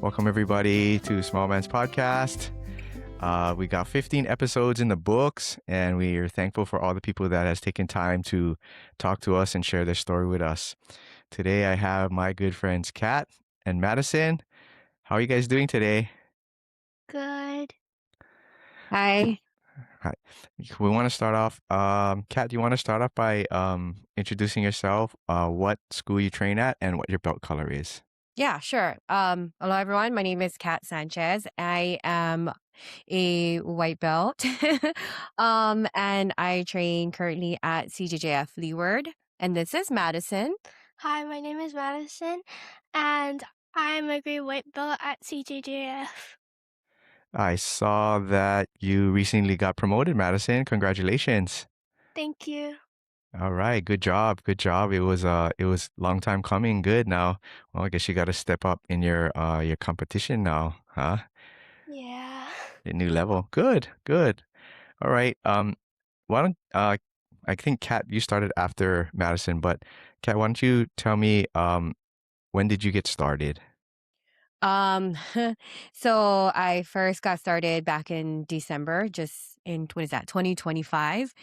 Welcome, everybody, to Small Man's Podcast. We got 15 episodes in the books, and we are thankful for all the people that has taken time to talk to us and share their story with us. Today, I have my good friends, Kat and Madison. How are you guys doing today? Good. Hi. Hi. We want to start off. Kat, do you want to start off by introducing yourself, what school you train at, and what your belt color is? Yeah, sure. Hello everyone. My name is Kat Sanchez. I am a white belt. And I train currently at CJJF Leeward. And this is Madison. Hi, my name is Madison, and I'm a grade white belt at CJJF. I saw that you recently got promoted, Madison. Congratulations. Thank you. All right, good job. Good job. It was long time coming. Good now. Well, I guess you got to step up in your competition now, huh? Yeah. The new level. Good. Good. All right. Why don't I think Kat, you started after Madison, but Kat, why don't you tell me when did you get started? Um, so I first got started back in December, just in what is that, 2025.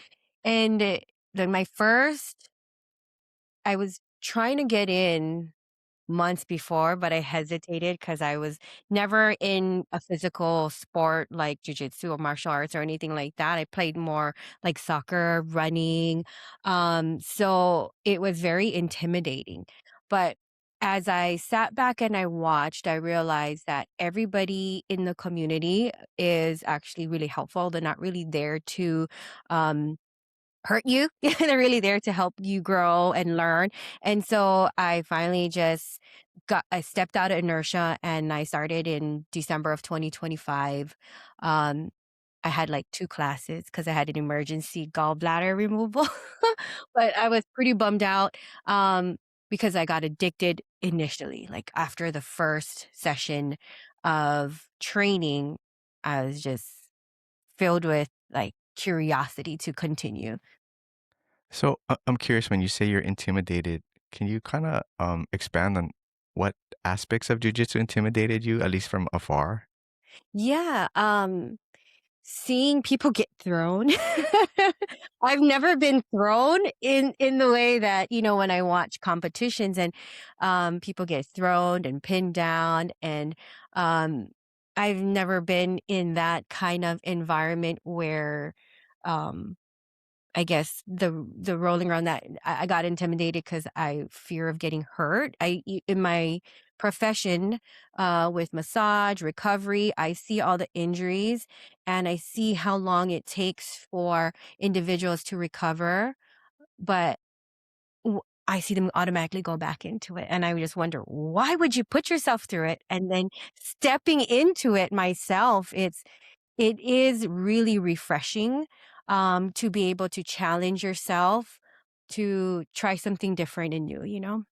And then I was trying to get in months before, but I hesitated because I was never in a physical sport like jujitsu or martial arts or anything like that. I played more like soccer, running. So it was very intimidating. But as I sat back and I watched, I realized that everybody in the community is actually really helpful. They're not really there to um, hurt you. They're really there to help you grow and learn. And so I finally I stepped out of inertia and I started in December of 2025. Um, I had like 2 classes because I had an emergency gallbladder removal, but I was pretty bummed out, um, because I got addicted initially. Like, after the first session of training, I was just filled with, like, curiosity to continue. So I'm curious, when you say you're intimidated, can you kind of expand on what aspects of jujitsu intimidated you, at least from afar? Yeah, seeing people get thrown. I've never been thrown in the way that, when I watch competitions and, people get thrown and pinned down, and, um, I've never been in that kind of environment where, um I guess the rolling around that I got intimidated because I fear of getting hurt. In my profession, with massage, recovery, I see all the injuries and I see how long it takes for individuals to recover, but I see them automatically go back into it, and I just wonder, why would you put yourself through it? And then stepping into it myself, it is really refreshing, to be able to challenge yourself to try something different and new, you know?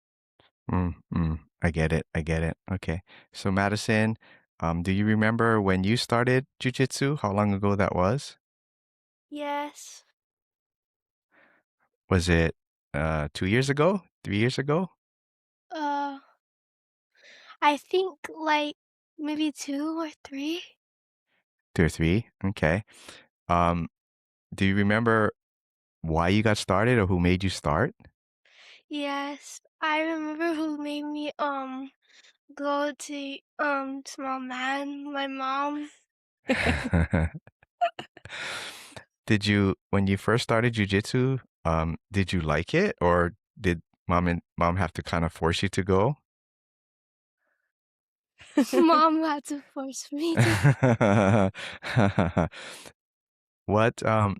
I get it. I get it. Okay. So Madison, do you remember when you started jujitsu? How long ago that was? Yes. Was it 2 years ago? 3 years ago? Uh, I think like maybe 2 or 3. 2 or 3? Okay. Um, do you remember why you got started or who made you start? Yes. I remember who made me go to Small Man, my mom. When you first started jujitsu, did you like it, or did mom have to kind of force you to go? Mom had to force me to. What, so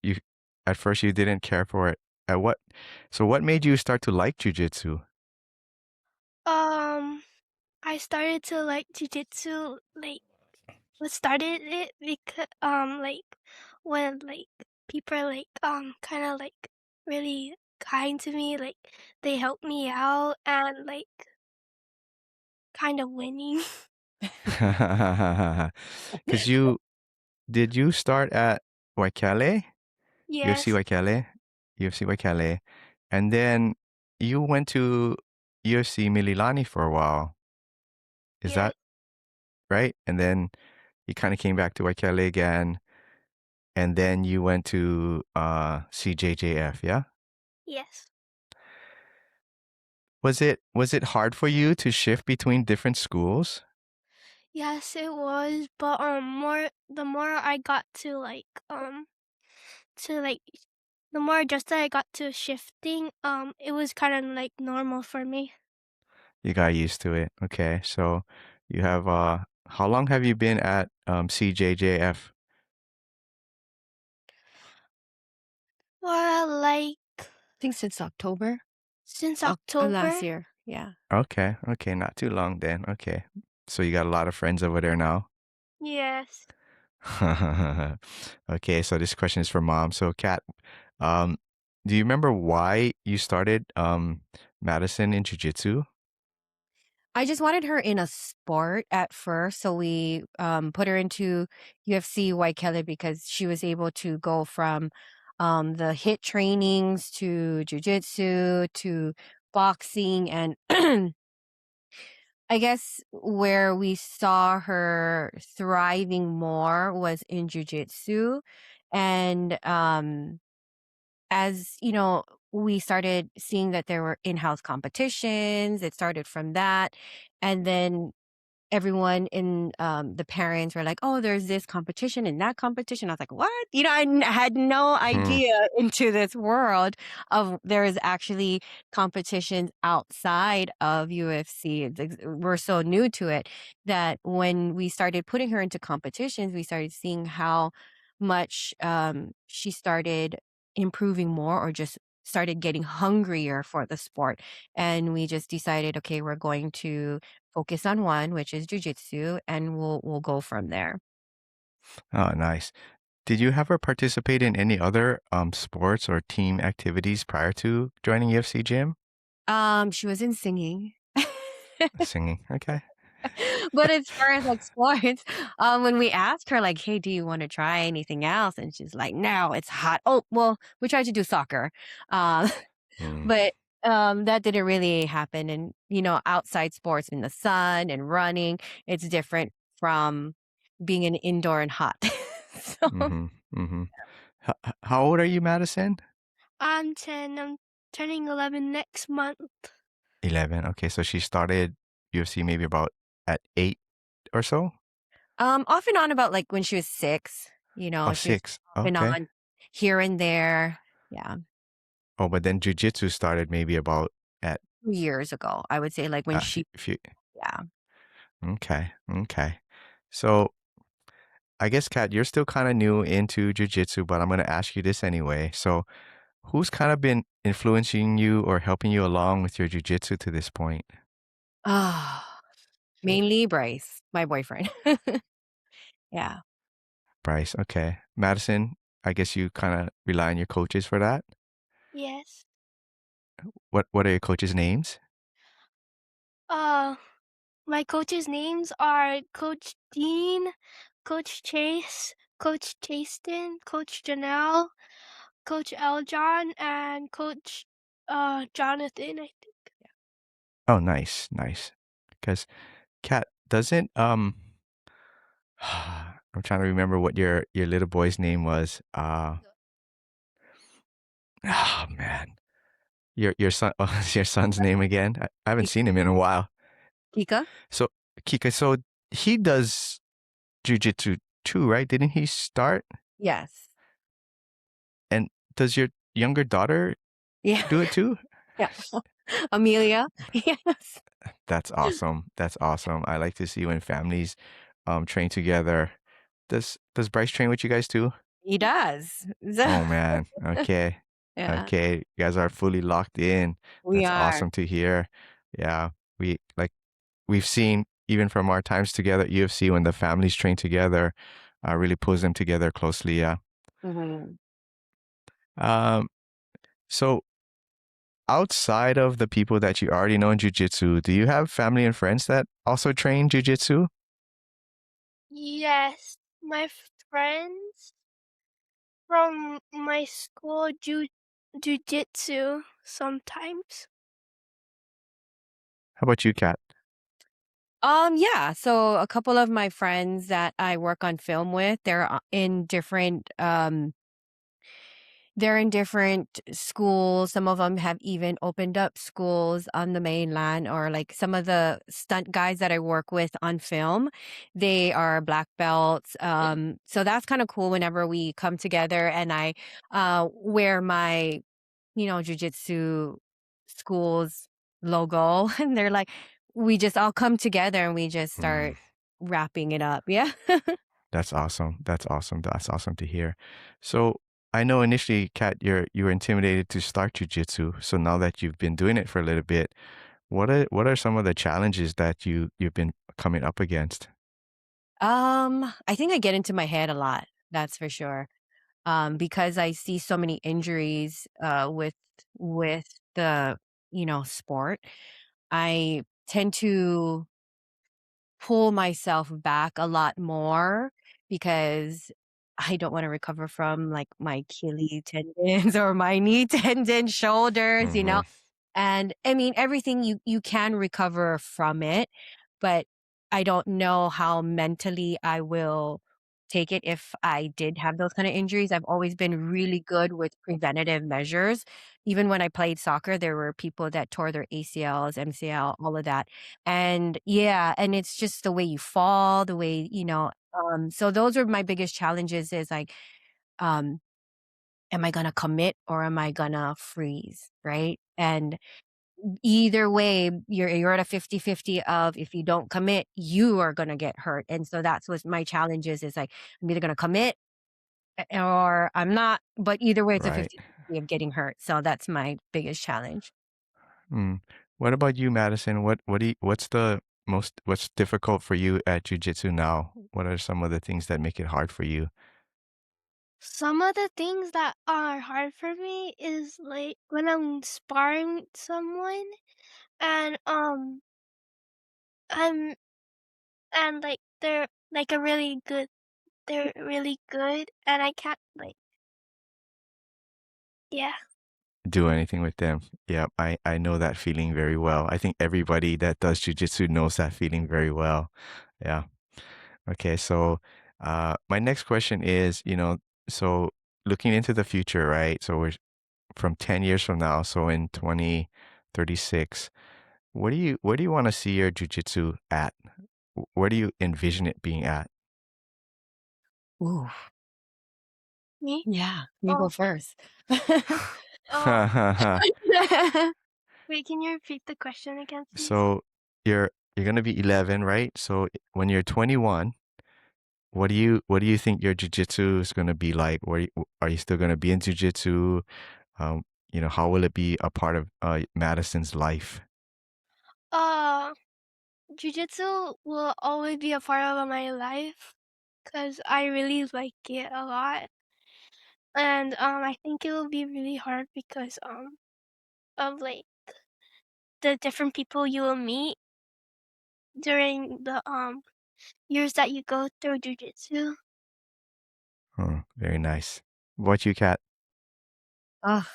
you at first you didn't care for it. What made you start to like jujitsu? Um, I started to like jujitsu, like, what started it because like, when, like, people are, like, kinda, like, really kind to me, like, they help me out and, like, kinda winning. Because did you start at Waikele? UFC Yes. Waikele? UFC Waikele. And then you went to UFC Mililani for a while. Is Yes. that right? And then you kind of came back to Waikele again, and then you went to CJJF, yeah? Yes. Was it hard for you to shift between different schools? Yes, it was, but more the more I got to like the more adjusted I got to shifting, it was kind of like normal for me. You got used to it. Okay. So you have how long have you been at CJJF? Well, like I think since October since last October. year. Yeah. Okay. Okay, not too long then. Okay. So you got a lot of friends over there now? Yes. Okay, so this question is for mom. So Kat, um, do you remember why you started Madison in jiu-jitsu? I just wanted her in a sport at first, so we put her into UFC Waikele because she was able to go from the hit trainings to jujitsu to boxing, and I guess where we saw her thriving more was in jujitsu, and as you know, we started seeing that there were in-house competitions. It started from that, and then everyone in the parents were like, "Oh, there's this competition and that competition." I was like, "What?" Had no Hmm. idea into this world of there is actually competitions outside of UFC. We're so new to it that when we started putting her into competitions, we started seeing how much she started improving more, or just started getting hungrier for the sport. And we just decided, okay, we're going to focus on one, which is jujitsu, and we'll go from there. Oh, nice. Did you ever participate in any other sports or team activities prior to joining UFC gym? She was in singing. Singing. Okay. But as far as like sports, when we asked her like, "Hey, do you want to try anything else?" and she's like, "No, it's hot." Oh, well, we tried to do soccer, um, Mm, but that didn't really happen. And outside sports in the sun and running, it's different from being in indoor and hot. So mm-hmm. Mm-hmm. How old are you, Madison? I'm 10. I'm turning 11 next month. 11. Okay, so she started UFC maybe about at 8 or so? off and on about like when she was 6, Oh, she was 6. off and Okay. on here and there. Yeah. Oh, but then jujitsu started maybe about at 2 years ago, I would say, like when if you yeah. okay, okay. So I guess Kat, you're still kind of new into jujitsu, but I'm gonna ask you this anyway. So who's kind of been influencing you or helping you along with your jujitsu to this point? Ah, mainly Bryce, my boyfriend. Yeah. Bryce, okay. Madison, I guess you kind of rely on your coaches for that. Yes. What are your coaches' names? Uh, my coaches' names are Coach Dean, Coach Chase, Coach Taston, Coach Janelle, Coach Eljon, and Coach Jonathan, I think. Oh, nice, nice. Because Kat doesn't I'm trying to remember what your little boy's name was. Oh man, your son, your son's name again? I haven't Ki- seen him in a while. Kika? So Kika, so he does jujitsu too, right? Didn't he start? Yes. And does your younger daughter Yeah. do it too? Yeah. Amelia? Yes. That's awesome. That's awesome. I like to see when families train together. Does Bryce train with you guys too? He does. Oh man. Okay. Yeah, Okay. You guys are fully locked in. we That's are. awesome to hear. Yeah. We've seen even from our times together at UFC when the families train together, really pulls them together closely. Yeah. Mhm. Um, so outside of the people that you already know in jiu-jitsu, do you have family and friends that also train jiu-jitsu? Yes, my friends from my school do jujitsu sometimes. How about you, Kat? Yeah. So a couple of my friends that I work on film with, they're in different schools. Some of them have even opened up schools on the mainland, or like some of the stunt guys that I work with on film, they are black belts. So that's kind of cool whenever we come together and I wear my, jujitsu school's logo and they're like, we just all come together and we just Mm, start wrapping it up. Yeah. that's awesome. That's awesome. That's awesome to hear. So I know initially, Kat, you were intimidated to start jujitsu. So now that you've been doing it for a little bit, what are some of the challenges that you've been coming up against? I think I get into my head a lot. That's for sure. Because I see so many injuries with the sport. I tend to pull myself back a lot more because I don't want to recover from like my Achilles tendons or my knee tendon, shoulders, Hmm. and I mean, everything you can recover from it, but I don't know how mentally I will take it if I did have those kind of injuries. I've always been really good with preventative measures. Even when I played soccer, there were people that tore their ACLs, MCL, all of that. And yeah, and it's just the way you fall, the way, so those are my biggest challenges is like, um, am I gonna commit or am I gonna freeze? Right. And either way, you're at a 50-50 of if you don't commit, you are gonna get hurt, and so that's what my challenge is like, I'm either gonna commit or I'm not, but either way, it's a Right. 50-50 of getting hurt, so that's my biggest challenge. Mm. What about you, Madison? What's difficult for you at jujitsu now? What are some of the things that make it hard for you? Some of the things that are hard for me is like when I'm sparring with someone and I'm and like they're like a really good they're really good and I can't like yeah. Do anything with them? Yeah, I know that feeling very well. I think everybody that does jujitsu knows that feeling very well. Yeah. Okay, so my next question is, so looking into the future, right? So we're from 10 years from now, so in 2036, where do you want to see your jujitsu at? Where do you envision it being at? Ooh, Me? yeah, you go Oh, first. oh. Wait, can you repeat the question again, please? So you're gonna be 11, right? So when you're 21, what do you think your jujitsu is gonna be like? Are you still gonna be in jujitsu? Um, how will it be a part of Madison's life? Uh, Jiu-Jitsu will always be a part of my life because I really like it a lot. And I think it will be really hard because of like the different people you will meet during the years that you go through jujitsu. Oh, very nice. What about you, Kat? Oh,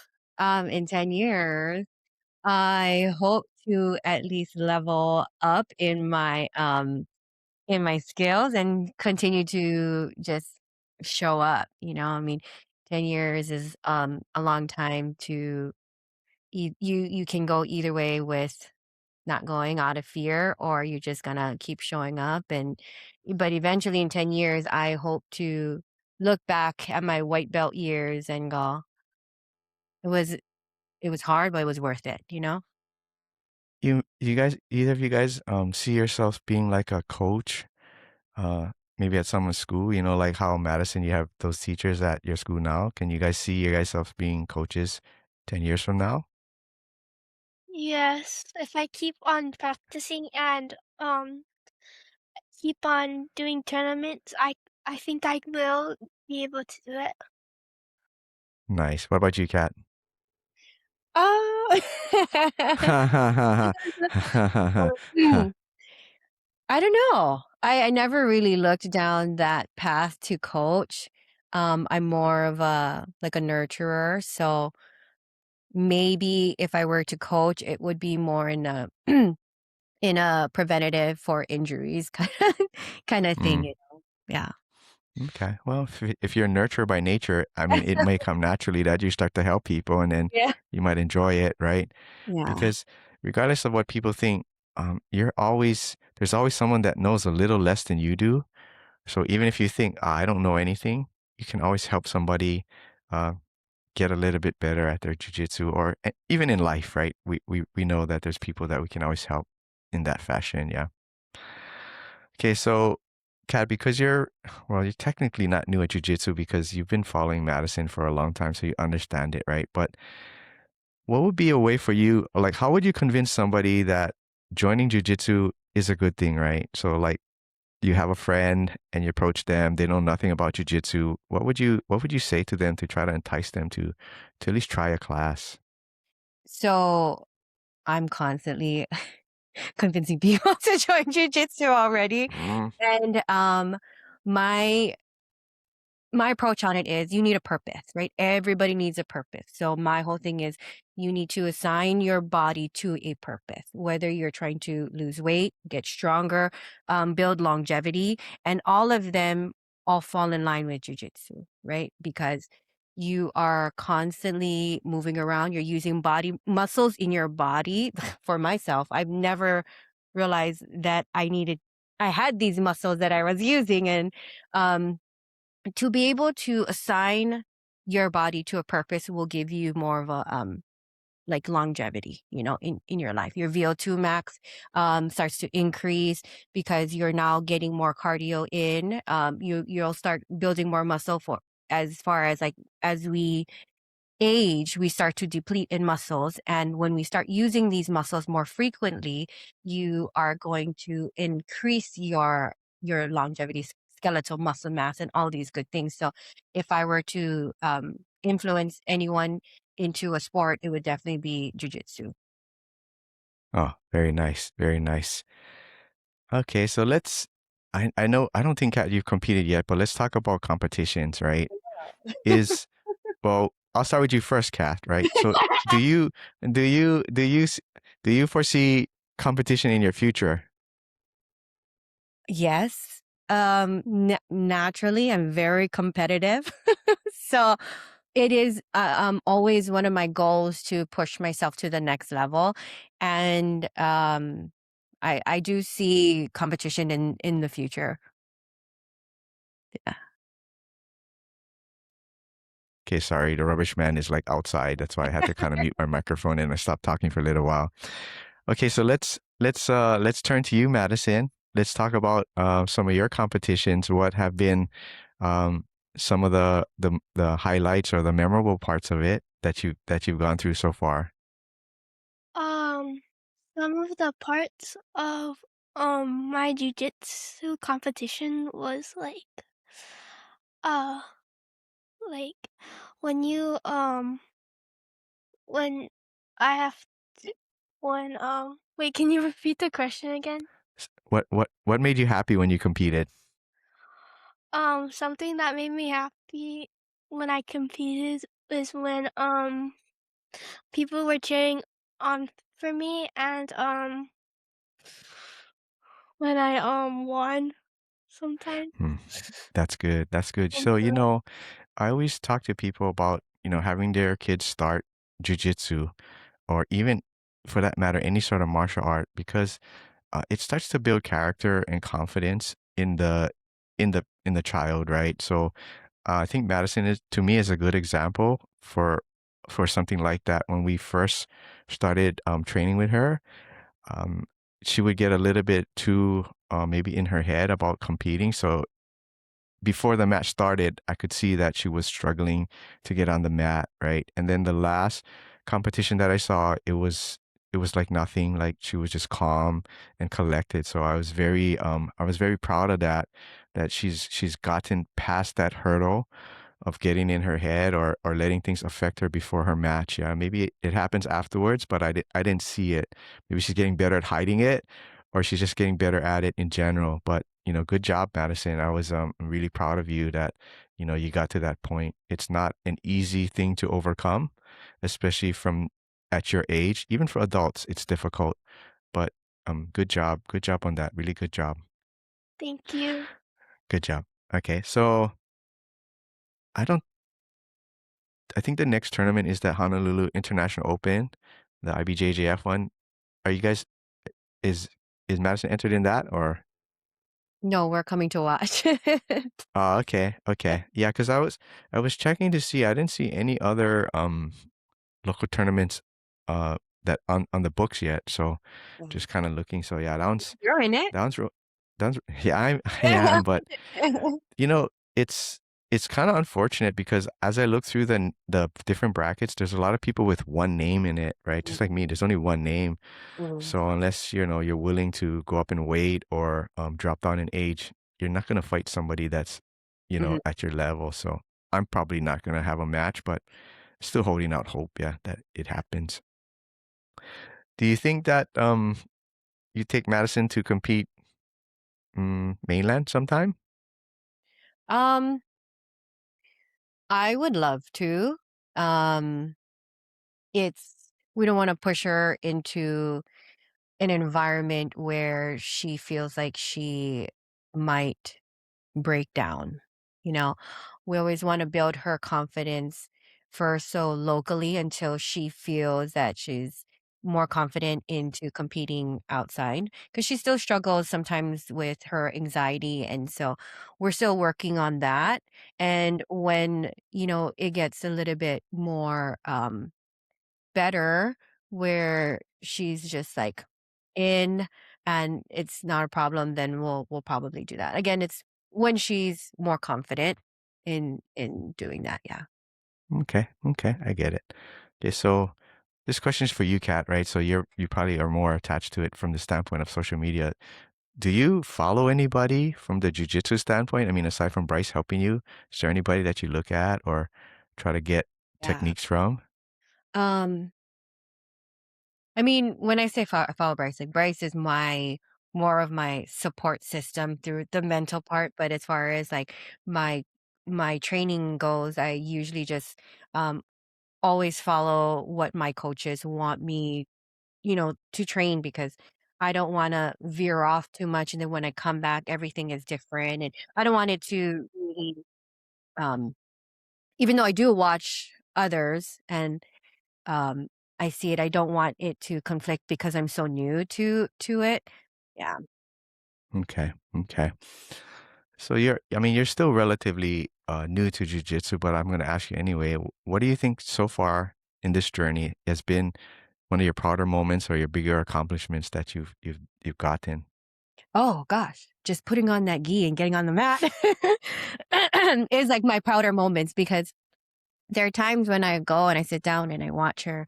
in 10 years, I hope to at least level up in my skills and continue to just show up, I mean, 10 years is a long time to you can go either way with not going out of fear or you're just gonna keep showing up but eventually in 10 years I hope to look back at my white belt years and go, it was it was hard, but it was worth it. Either of you guys see yourselves being like a coach, maybe at someone's school, like how Madison, you have those teachers at your school now. Can you guys see yourselves being coaches 10 years from now? Yes, if I keep on practicing and keep on doing tournaments, I think I will be able to do it. Nice. What about you, Kat? Oh. Mm, I don't know. I never really looked down that path to coach. I'm more of a like a nurturer, so maybe if I were to coach, it would be more in a in a preventative for injuries kind of thing, Mm, you know? Yeah. okay. Well, if you're a nurturer by nature, I mean, it may come naturally that you start to help people and then Yeah. you might enjoy it, right? Yeah. Because regardless of what people think, there's always someone that knows a little less than you do. So even if you think, I don't know anything, you can always help somebody uh, get a little bit better at their jujitsu or even in life, right? We know that there's people that we can always help in that fashion. Yeah. Okay. So, Kat, because you're technically not new at jujitsu because you've been following Madison for a long time, so you understand it, right? But what would be a way for you, or like, how would you convince somebody that joining jujitsu is a good thing, right? So, like, you have a friend and you approach them, they know nothing about jujitsu. What would you say to them to try to entice them to at least try a class? So I'm constantly convincing people to join jujitsu already. Mm. And my my approach on it is you need a purpose, right? Everybody needs a purpose. So my whole thing is you need to assign your body to a purpose, whether you're trying to lose weight, get stronger, build longevity, and all of them all fall in line with jujitsu, right? Because you are constantly moving around, you're using body muscles in your body. For myself, I've never realized that I had these muscles that I was using, and um to be able to assign your body to a purpose will give you more of a like longevity, you know, in your life. Your VO2 max starts to increase because you're now getting more cardio in. You'll start building more muscle for as far as like as we age, we start to deplete in muscles. And when we start using these muscles more frequently, you are going to increase your longevity, skeletal muscle mass, and all these good things. So if I were to influence anyone into a sport, it would definitely be jujitsu. Oh, very nice, very nice. Okay, so I know I don't think Kat, you've competed yet, but let's talk about competitions, right? Is Well, I'll start with you first, Kat, right? So do you do you do you s- do you foresee competition in your future? Yes. Naturally, I'm very competitive. So it is always one of my goals to push myself to the next level. And I do see competition in the future. Yeah. Okay, sorry, the rubbish man is like outside. That's why I had to kind of mute my microphone and I stopped talking for a little while. Okay, so let's turn to you, Madison. Let's talk about some of your competitions. What have been um, some of the highlights or the memorable parts of it that you've gone through so far? Um, some of the parts of my jujitsu competition was uh like when you when I have to when wait, can you repeat the question again? What made you happy when you competed? Something that made me happy when I competed is when people were cheering on for me, and when I won sometimes. Hmm, that's good. That's good. So, I always talk to people about, having their kids start jujitsu or even for that matter, any sort of martial art because it starts to build character and confidence in the child, right? So I think Madison is to me is a good example for something like that. When we first started training with her, um, she would get a little bit too maybe in her head about competing. So before the match started, I could see that she was struggling to get on the mat, right? And then the last competition that I saw, it was like nothing. Like she was just calm and collected. So I was very proud of that she's gotten past that hurdle of getting in her head or letting things affect her before her match. Yeah, maybe it happens afterwards, but I didn't see it. Maybe she's getting better at hiding it, or she's just getting better at it in general. But good job, Madison. I was really proud of you that you got to that point. It's not an easy thing to overcome, especially from at your age. Even for adults, it's difficult. But Good job. Good job on that. Really good job. Thank you. Good job. Okay, so I don't. I think the next tournament is the Honolulu International Open, the IBJJF one. Are you guys? Is is Madison entered in that or? No, we're coming to watch. Oh, okay, okay, yeah. Because I was checking to see. I didn't see any other local tournaments that on the books yet. So Mhm. just kind of looking. So yeah, that one's You're in it. that one's real. That one's yeah. I am, but you know, it's kind of unfortunate because as I look through the different brackets, there's a lot of people with one name in it, right? Just like me, there's only one name. Mhm. So unless you're willing to go up in weight or drop down in age, you're not gonna fight somebody that's Mhm. at your level. So I'm probably not gonna have a match, but still holding out hope, yeah, that it happens. Do you think that you take Madison to compete mainland sometime? Um, I would love to. Um, it's we don't want to push her into an environment where she feels like she might break down. You know, we always want to build her confidence first, so locally until she feels that she's more confident into competing outside because she still struggles sometimes with her anxiety. And so we're still working on that. And when, it gets a little bit more better where she's just like in and it's not a problem, then we'll probably do that. Again, it's when she's more confident in doing that, yeah. Okay, okay, I get it. Okay, so this question is for you, Kat, right? So you probably are more attached to it from the standpoint of social media. Do you follow anybody from the jujitsu standpoint? I mean, aside from Bryce helping you, is there anybody that you look at or try to get Yeah. techniques from? Um, I mean, when I say follow Bryce, like Bryce is my more of my support system through the mental part, but as far as like my my training goes, I usually just um always follow what my coaches want me to train because I don't wanna veer off too much, and then when I come back, everything is different, and I don't want it to really, um even though I do watch others and, um, I see it, I don't want it to conflict because I'm so new to it. Yeah. Okay, okay. So I mean, you're still relatively new to jujitsu, but I'm going to ask you anyway. What do you think so far in this journey has been one of your prouder moments or your bigger accomplishments that you've gotten? Oh gosh, just putting on that gi and getting on the mat is, like, my prouder moments because there are times when I go and I sit down and I watch her.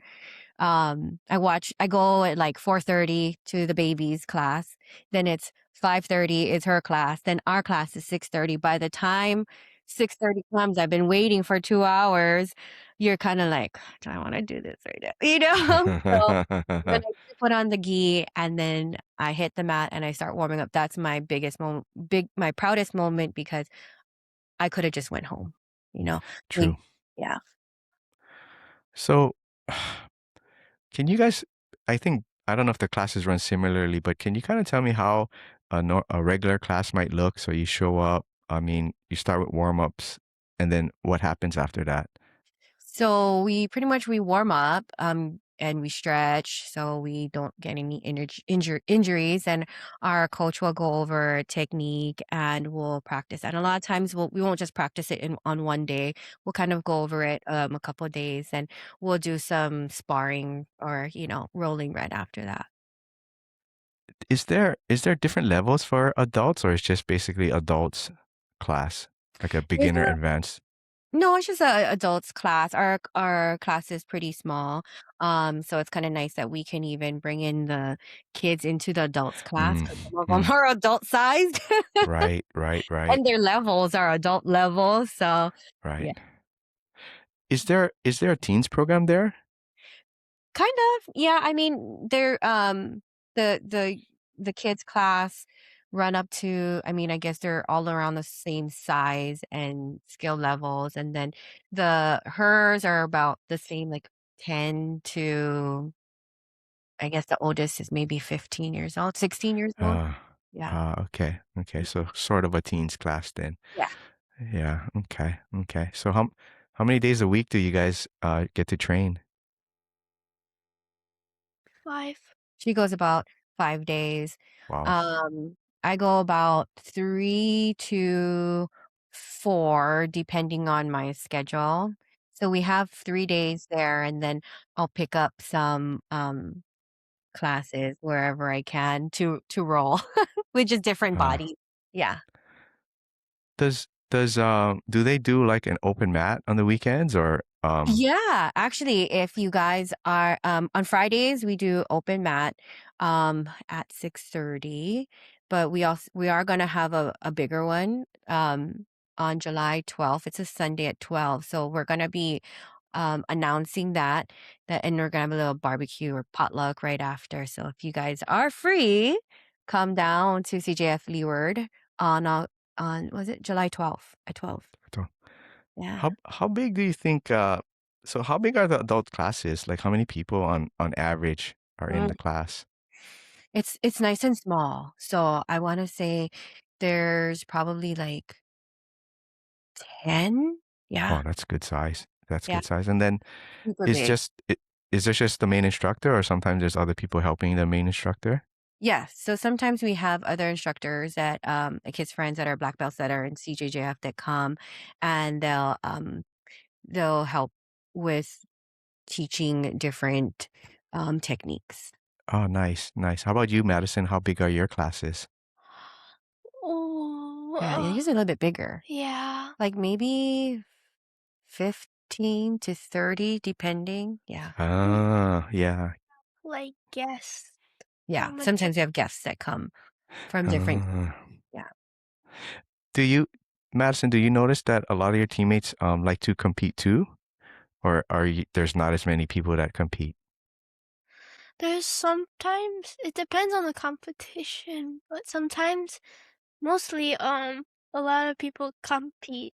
I go at like 4:30 to the baby's class. Then it's 5:30 is her class. Then our class is 6:30. By the time 6:30 comes, I've been waiting for 2 hours. You're kind of like, do I want to do this right now? So when I do put on the gi and then I hit the mat and I start warming up, that's my biggest moment, my proudest moment because I could have just went home, you know. I mean, True. yeah. So, can you guys, I think, I don't know if the classes run similarly, but can you kind of tell me how a regular class might look? So you show up, I mean, you start with warm-ups, and then what happens after that? So we warm up, and we stretch so we don't get any injuries. And our coach will go over technique and we'll practice. And a lot of times we won't just practice it on one day. We'll kind of go over it a couple of days, and we'll do some sparring or rolling right after that. Is there different levels for adults, or it's just basically adults class, like a beginner advanced? No, it's just a adults class. Our class is pretty small, so it's kinda nice that we can even bring in the kids into the adults class Mm, because some of them mm. are adult sized, Right, right, right, and their levels are adult levels, so right. yeah. Is there a teens program there? Kind of, yeah, I mean, the the the kids class run up to I mean, I guess they're all around the same size and skill levels, and then hers are about the same, like, 10 to I guess the oldest is maybe 15 years old, 16 years old. Uh, Yeah. okay. Okay. So sort of a teens class then. Yeah. Yeah. Okay. Okay. So how many days a week do you guys get to train? 5. She goes about 5 days. Wow. Um, I go about 3 to 4 depending on my schedule. So we have 3 days there, and then I'll pick up some, classes wherever I can to roll with just different Uh, bodies. Yeah. do they do like an open mat on the weekends or Yeah, actually, if you guys are on Fridays, we do open mat at 6:30, but we are gonna have a bigger one on July 12th. It's a Sunday at 12. So we're gonna be announcing that and we're gonna have a little barbecue or potluck right after. So if you guys are free, come down to CJF Leeward on was it July 12th at 12. Yeah. how big do you think so how big are the adult classes? Like how many people on average are in the class? It's nice and small. So I wanna say there's probably like 10? Yeah, Oh, that's good size. That's yeah, good size. And then super is big. just is there just the main instructor or sometimes there's other people helping the main instructor? Yeah, so sometimes we have other instructors that, like his friends that are black belts that are in CJJF that come, and they'll help with teaching different, techniques. Oh, nice, nice. How about you, Madison? How big are your classes? Oh, Yeah, they're usually a little bit bigger, yeah. like maybe 15 to 30 depending. Yeah. Yeah. Like, guess how Yeah, much. sometimes we have guests that come from different. Uh, Yeah. do you, Madison, do you notice that a lot of your teammates like to compete too? Or there's not as many people that compete? There's sometimes it depends on the competition, but sometimes mostly a lot of people compete.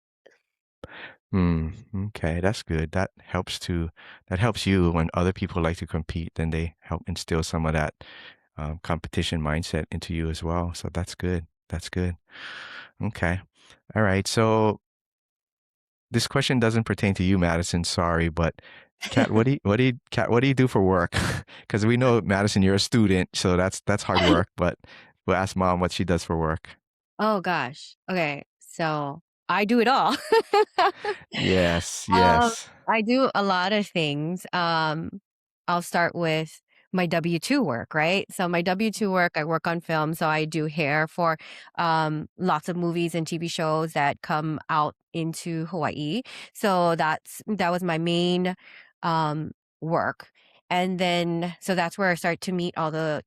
Hmm. Okay, that's good. That helps you when other people like to compete, then they help instill some of that competition mindset into you as well. So that's good. That's good. Okay. All right. So this question doesn't pertain to you, Madison. Sorry, but Kat, what do you do for work? Because we know, Madison, you're a student, so that's hard work. But we'll ask Mom what she does for work. Oh gosh. Okay. So I do it all. Yes, Um, yes. I do a lot of things. I'll start with my W-2 work, right? So my W-2 work, I work on film, so I do hair for lots of movies and TV shows that come out into Hawaii. So that was my main um work. And then so that's where I start to meet all the,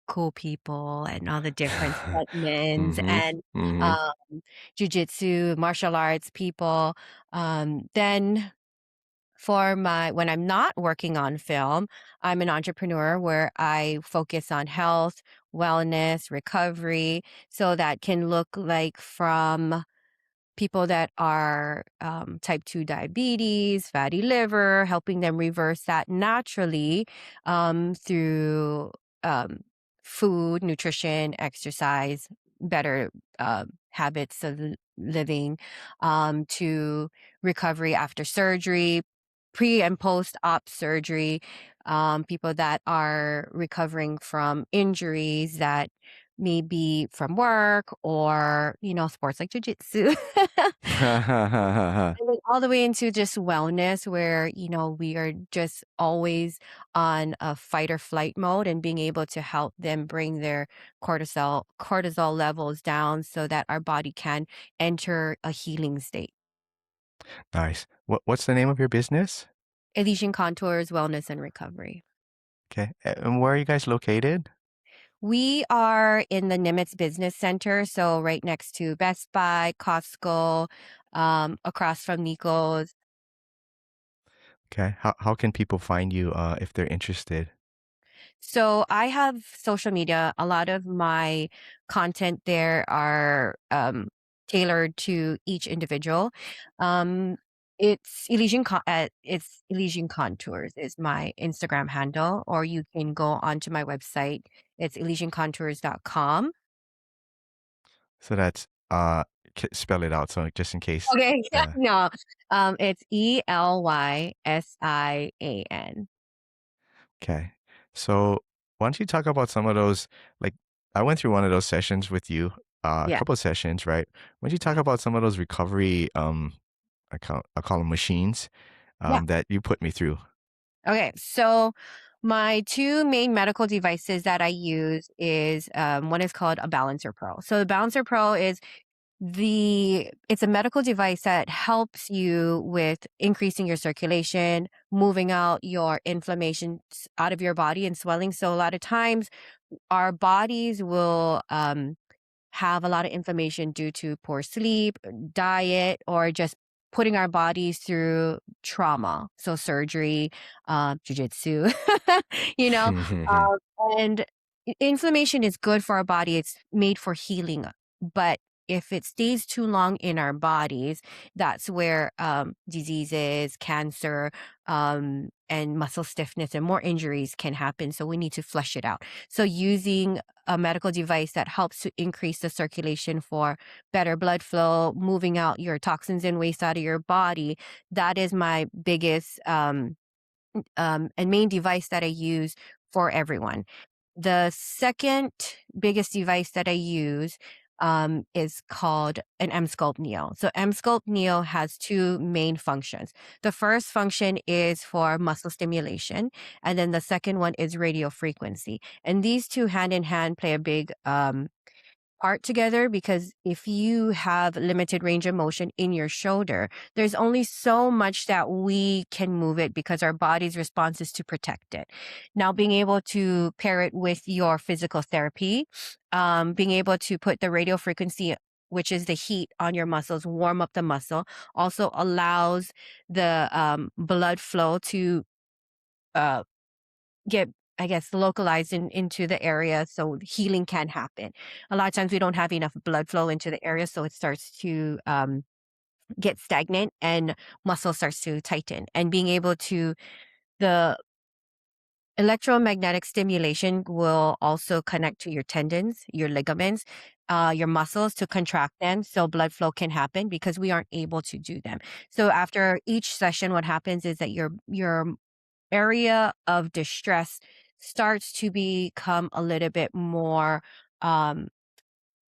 cool people and all the different segments Mm-hmm. and Mm-hmm. um jujitsu, martial arts people. Then for my when I'm not working on film, I'm an entrepreneur where I focus on health, wellness, recovery. So that can look like from people that are type 2 diabetes, fatty liver, helping them reverse that naturally through um, food, nutrition, exercise, better habits of living, to recovery after surgery, pre and post op surgery, people that are recovering from injuries that may be from work or, sports like jujitsu. And then all the way into just wellness where, we are just always on a fight or flight mode and being able to help them bring their cortisol levels down so that our body can enter a healing state. Nice. What's the name of your business? Elysian Contours, Wellness and Recovery. Okay. And where are you guys located? We are in the Nimitz Business Center, so right next to Best Buy, Costco, across from Nico's. Okay. How can people find you if they're interested? So I have social media. A lot of my content there are tailored to each individual. Um, It's Elysian Contours is my Instagram handle, or you can go onto my website. It's elysiancontours.com. So that's spell it out so just in case. Okay, yeah, Uh, no, it's Elysian. okay. So why don't you talk about some of those, like I went through one of those sessions with you, a Yeah, couple of sessions, right? Why don't you talk about some of those recovery I call them machines yeah. that you put me through. Okay, so my two main medical devices that I use is one is called a Balancer Pro. So the Balancer Pro is it's a medical device that helps you with increasing your circulation, moving out your inflammation out of your body and swelling. So a lot of times our bodies will have a lot of inflammation due to poor sleep, diet, or just putting our bodies through trauma. So surgery, jujitsu, you know, um, and inflammation is good for our body. It's made for healing. But if it stays too long in our bodies, that's where diseases, cancer, and muscle stiffness and more injuries can happen. So we need to flush it out. So using a medical device that helps to increase the circulation for better blood flow, moving out your toxins and waste out of your body. That is my biggest and main device that I use for everyone. The second biggest device that I use is called an M-Sculpt Neo. So M-Sculpt Neo has two main functions. The first function is for muscle stimulation, and then the second one is radio frequency. And these two hand in hand play a big part together, because if you have limited range of motion in your shoulder, there's only so much that we can move it because our body's response is to protect it. Now, being able to pair it with your physical therapy, being able to put the radio frequency, which is the heat on your muscles, warm up the muscle, also allows the blood flow to uh, get, I guess, localized into the area so healing can happen. A lot of times we don't have enough blood flow into the area, so it starts to get stagnant and muscle starts to tighten. And being able to, the electromagnetic stimulation will also connect to your tendons, your ligaments, your muscles to contract them so blood flow can happen, because we aren't able to do them. So after each session, what happens is that your area of distress starts to become a little bit more um,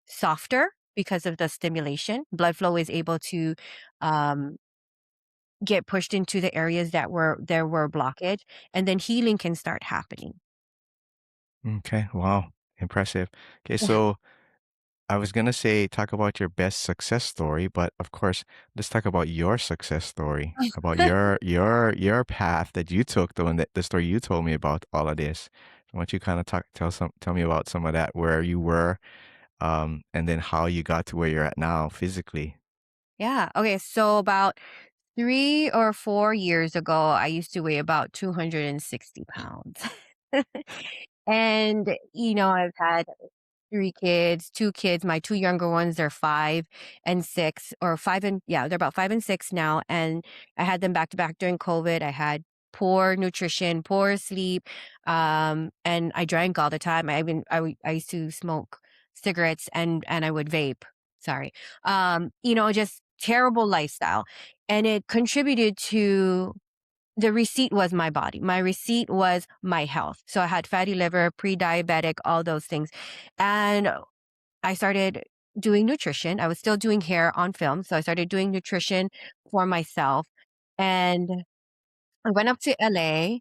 softer because of the stimulation. Blood flow is able to um, get pushed into the areas that were blockage, and then healing can start happening. Okay, wow, impressive. Okay, so I was gonna say talk about your best success story, but of course, let's talk about your success story, about your path that you took, the one that the story you told me about all of this. I want you kind of tell me about some of that, where you were, and then how you got to where you're at now physically. Yeah. Okay. So about 3 or 4 years ago, I used to weigh about 260 pounds. And, I've had 3 kids, 2 kids. My 2 younger ones, they're 5 and 6, or 5 and yeah, they're about 5 and 6 now, and I had them back to back during COVID. I had poor nutrition, poor sleep, and I drank all the time. I used to smoke cigarettes, and I would vape. Sorry. Just terrible lifestyle, and it contributed to, the receipt was my body. My receipt was my health. So I had fatty liver, pre-diabetic, all those things. And I started doing nutrition. I was still doing hair on film. So I started doing nutrition for myself. And I went up to LA.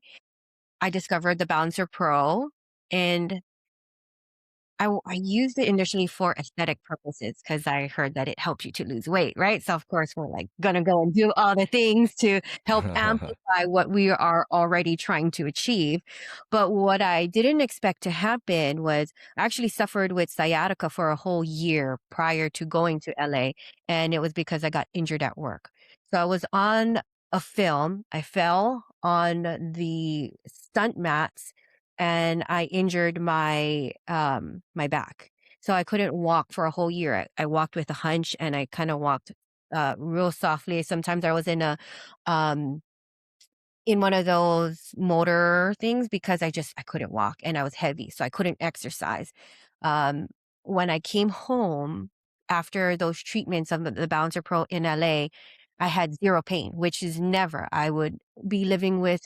I discovered the Balancer Pro, and I used it initially for aesthetic purposes because I heard that it helped you to lose weight, right? So of course we're like gonna go and do all the things to help amplify what we are already trying to achieve. But what I didn't expect to happen was I actually suffered with sciatica for a whole year prior to going to LA, and it was because I got injured at work. So I was on a film. I fell on the stunt mats and I injured my back. So I couldn't walk for a whole year. I walked with a hunch, and I kind of walked real softly. Sometimes I was um, in one of those motor things because I couldn't walk and I was heavy, so I couldn't exercise. Um, when I came home after those treatments of the Bouncer Pro in LA, I had 0 pain, which is never. I would be living with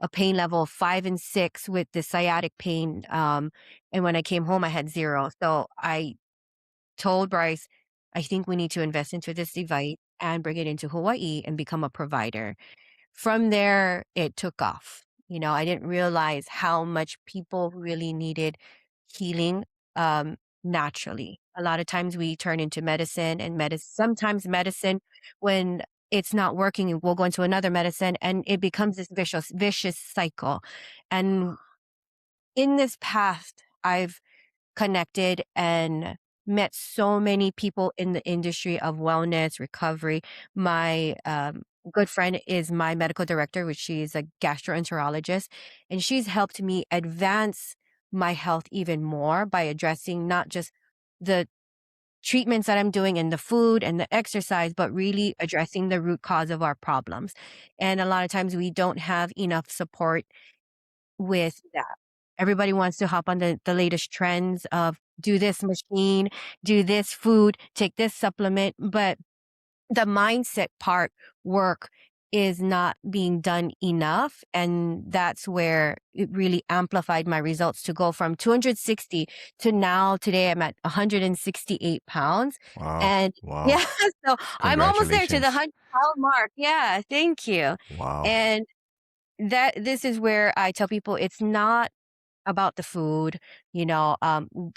a pain level of 5 and 6 with the sciatic pain, and when I came home, I had 0. So I told Bryce, "I think we need to invest into this device and bring it into Hawaii and become a provider." From there, it took off. I didn't realize how much people really needed healing naturally. A lot of times we turn into medicine and sometimes medicine, when it's not working, we'll go into another medicine and it becomes this vicious cycle. And in this past, I've connected and met so many people in the industry of wellness, recovery. My good friend is my medical director, which she's a gastroenterologist, and she's helped me advance my health even more by addressing not just the treatments that I'm doing and the food and the exercise, but really addressing the root cause of our problems. And a lot of times we don't have enough support with that. Everybody wants to hop on the latest trends of do this machine, do this food, take this supplement, but the mindset part work is not being done enough. And that's where it really amplified my results to go from 260 to now today I'm at 168 pounds. Wow. And Wow. yeah, so I'm almost there to the Congratulations. 100-pound mark. Yeah, thank you. Wow. And this is where I tell people it's not about the food,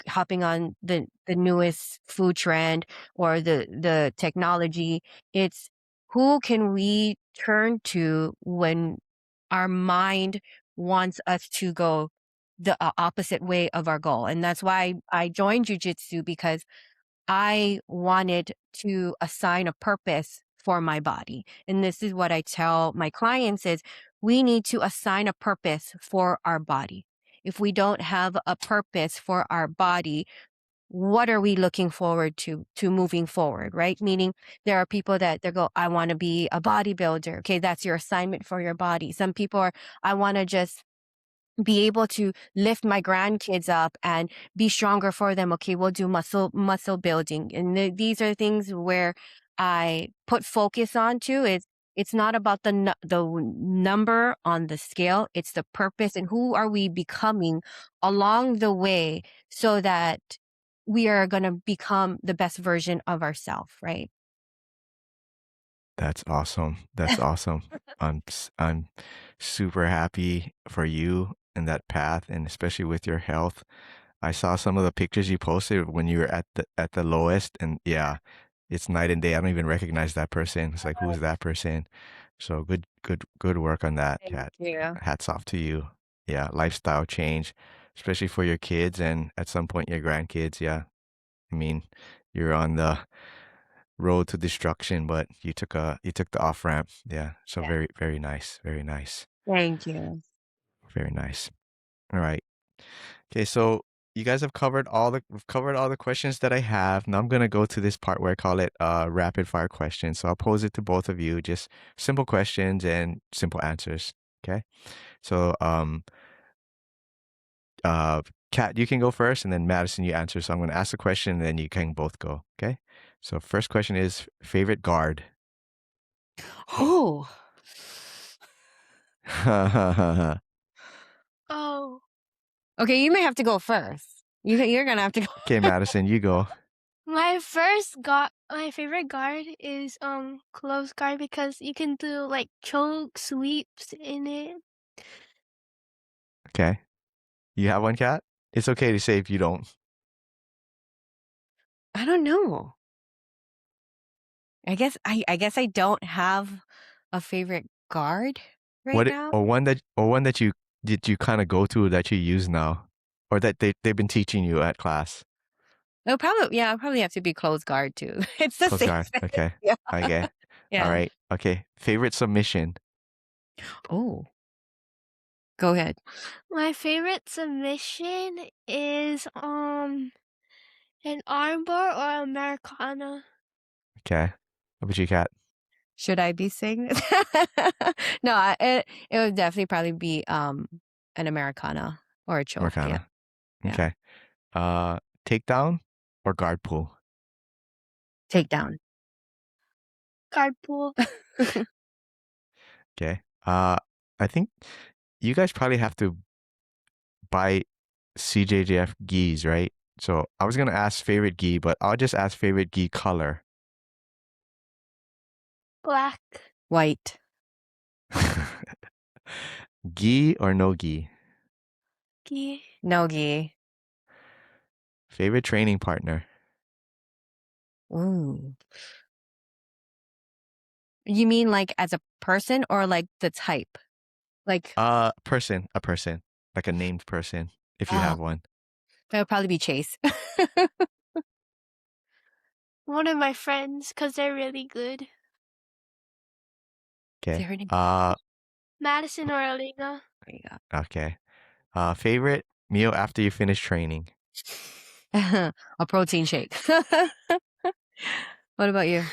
hopping on the newest food trend or the technology. It's who can we turn to when our mind wants us to go the opposite way of our goal. And that's why I joined jujitsu, because I wanted to assign a purpose for my body. And this is what I tell my clients is we need to assign a purpose for our body. If we don't have a purpose for our body, what are we looking forward to moving forward, right? Meaning there are people that they go, I want to be a bodybuilder. Okay, that's your assignment for your body. Some people are, I want to just be able to lift my grandkids up and be stronger for them. Okay, we'll do muscle building. And these are things where I put focus on to is it's not about the number on the scale, it's the purpose and who are we becoming along the way so that we are going to become the best version of ourselves, right? That's awesome. That's awesome. I'm super happy for you in that path, and especially with your health. I saw some of the pictures you posted when you were at the lowest, and yeah, it's night and day. I don't even recognize that person. It's like, who's that person? So good work on that, Thank Kat. you. Hats off to you. Yeah, lifestyle change, especially for your kids and at some point your grandkids. Yeah, I mean, you're on the road to destruction, but you took the off ramp. Yeah, so Yeah. very nice, very nice, Thank you. very nice. All right. Okay, so you guys have covered all the questions that I have. Now I'm gonna go to this part where I call it rapid fire questions. So I'll pose it to both of you, just simple questions and simple answers. Okay. So uh Kat, you can go first, and then Madison, you answer. So I'm gonna ask a question, and then you can both go. Okay. So first question is favorite guard. Oh, Oh, okay. You may have to go first. You're gonna have to go. Okay, Madison, you go. my favorite guard is close guard because you can do like choke sweeps in it. Okay. You have one, Kat? It's okay to say if you don't. I don't know. I guess I don't have a favorite guard right What now. or one that you kind of go to that you use now, or that they've been teaching you at class. I'll probably have to be close guard too. It's the Close same guard. thing. Okay. Yeah. Okay. All Yeah. right. Okay. Favorite submission. Oh, go ahead. My favorite submission is an armbar or Americana. Okay. How about you, Kat? Should I be saying this? No, it would definitely probably be an Americana or a choke. Yeah. Americana. Yeah. Okay. Takedown or guard pull? Takedown. Guard pool. Okay. I think you guys probably have to buy CJJF gis, right? So I was gonna ask favorite gi, but I'll just ask favorite gi color. Black. White. Gi or no gi? Gi. No gi. Favorite training partner? Ooh. You mean like as a person or like the type? Like, A person, like a named person, if you oh, have one. that would probably be Chase. One of my friends, because they're really good. Is Okay. there any? Madison or Elena. There you Okay. Favorite meal after you finish training? go. A protein shake. What about you?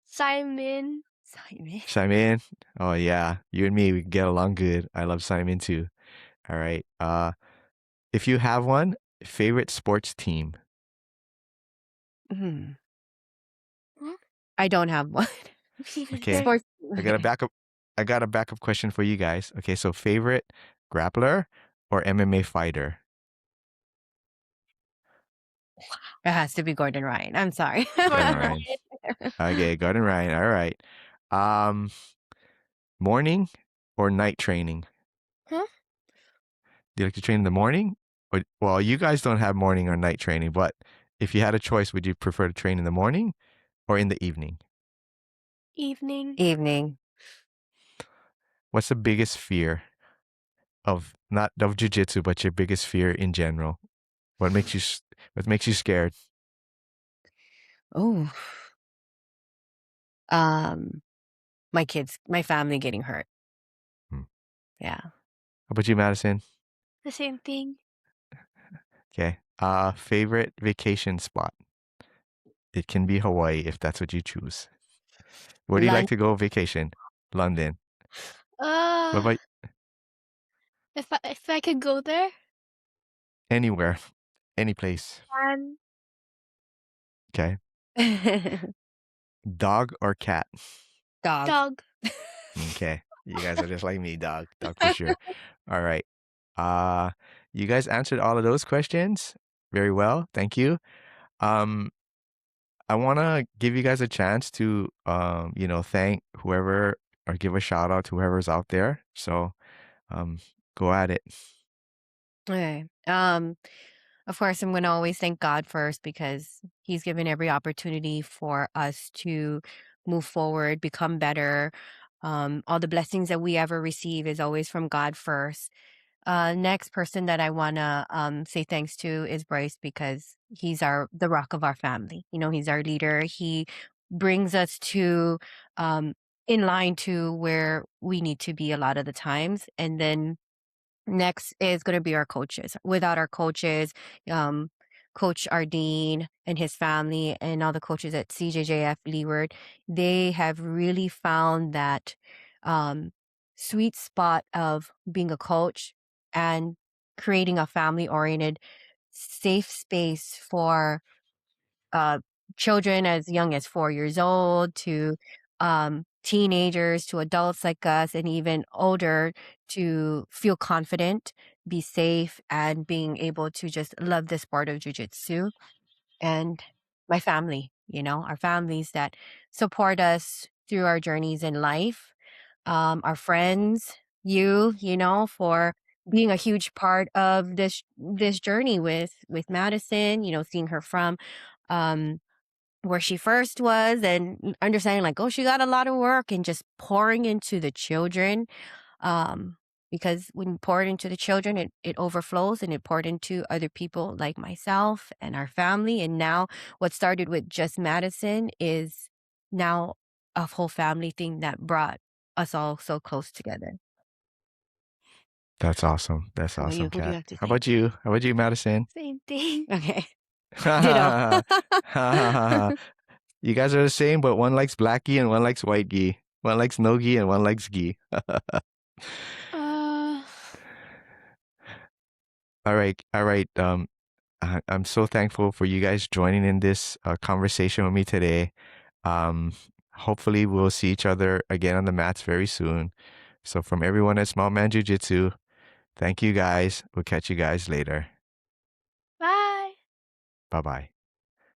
Simon. Simon. Simon? Oh yeah, you and me, we get along good. I love Simon too. All right. If you have one, favorite sports team? Hmm. Huh? I don't have one. Okay. Sports. I got a backup. I got a backup question for you guys. Okay, so favorite grappler or MMA fighter? It has to be Gordon Ryan. I'm sorry. Gordon Ryan. Okay, Gordon Ryan. All right. Morning or night training? Huh? Do you like to train in the morning? Or, well, you guys don't have morning or night training, but if you had a choice, would you prefer to train in the morning or in the evening? Evening. Evening. What's the biggest fear of not of jiu-jitsu, but your biggest fear in general? What makes you scared? Oh. My kids, my family getting hurt. Hmm. Yeah. How about you, Madison? The same thing. Okay. Favorite vacation spot? It can be Hawaii if that's what you choose. Where do you like to go vacation? London. What about If I could go there. anywhere? Any place. And Okay. Dog or cat? Dog. dog. Okay. You guys are just like me, dog. Dog for sure. All right. You guys answered all of those questions very well. Thank you. I want to give you guys a chance to thank whoever or give a shout out to whoever's out there. So, go at it. Okay. Of course, I'm going to always thank God first because He's given every opportunity for us to move forward, become better. All the blessings that we ever receive is always from God first. Next person that I want to say thanks to is Bryce because he's the rock of our family. You know, he's our leader. He brings us to in line to where we need to be a lot of the times. And then next is going to be our coaches. Without our coaches, um, Coach Ardeen and his family, and all the coaches at CJJF Leeward, they have really found that um, sweet spot of being a coach and creating a family oriented, safe space for uh, children as young as 4 years old to teenagers to adults like us and even older to feel confident, be safe, and being able to just love the sport of jujitsu. And my family, our families that support us through our journeys in life, our friends, for being a huge part of this journey with Madison, seeing her from um where she first was and understanding like, oh, she got a lot of work and just pouring into the children. Um, because when you pour it into the children, it overflows and it poured into other people like myself and our family. And now what started with just Madison is now a whole family thing that brought us all so close together. That's awesome. That's How about you? awesome, Who do you Kat. have to How thank? about you? How about you, Madison? Same thing. Okay. Ditto. You guys are the same, but one likes black gi and one likes white gi. One likes no gi and one likes gi. Uh, All right, all right. I'm so thankful for you guys joining in this conversation with me today. Hopefully, we'll see each other again on the mats very soon. So, from everyone at Small Man Jiu Jitsu, thank you guys. We'll catch you guys later. Bye. Bye bye.